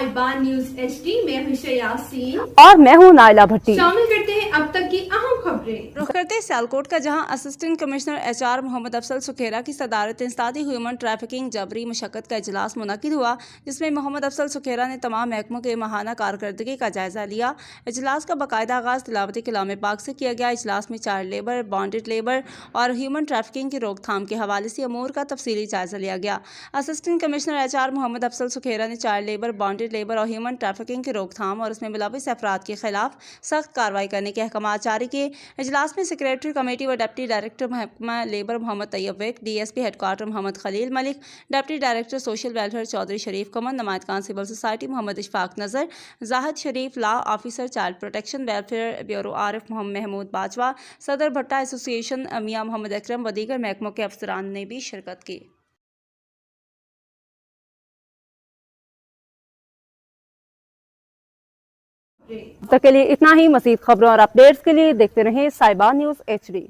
साहिबान news HD में हूं यासीन और मैं हूं नाइला भट्टी। शामिल करते हैं अब तक की अहम खबरें। रुख करते सियालकोट का, जहां assistant commissioner HR Mohammad Afzal Sukhera की सदारत इंसदादी ह्यूमन ट्रैफिकिंग जबरी मशक्कत का इजलास मुनक्किद हुआ, जिसमें मोहम्मद अफसल सुखेरा ने तमाम महकमों के माहाना कारकर्दगी का जायजा लिया। इजलास का बाकायदा आगाज तिलावती कलाम पाक से किया गया। इजलास में चाइल्ड लेबर, बॉन्डेड लेबर और ह्यूमन ट्रैफिकिंग की रोकथाम के हवाले से अमूर का तफसीली जायजा लिया गया। Assistant commissioner HR Mohammad Afzal Sukhera ने चाइल्ड लेबर, बॉन्डेड लेबर और ह्यूमन ट्रैफिकिंग की रोकथाम और उसमें मुलविस अफराद के खिलाफ सख्त कार्रवाई करने के अहकामात जारी किए। इजलास में सेक्रेटरी कमेटी व डिप्टी डायरेक्टर महकमा लेबर मोहम्मद तैयब विक, DSP headquarter Mohammad Khalil Malik, deputy director social welfare Chaudhry Sharif Qamar, नुमाइंदगान civil society Mohammad Ishfaq Nazar, Zahid Sharif, law officer child protection welfare bureau Arif Mehmood Bajwa, सदर भट्टा एसोसिएशन मियां मोहम्मद अकरम व दीगर महकमों के अफसरान ने भी शिरकत की। तक के लिए इतना ही। मज़ीद खबरों और अपडेट्स के लिए देखते रहें साहिबान न्यूज़ HD।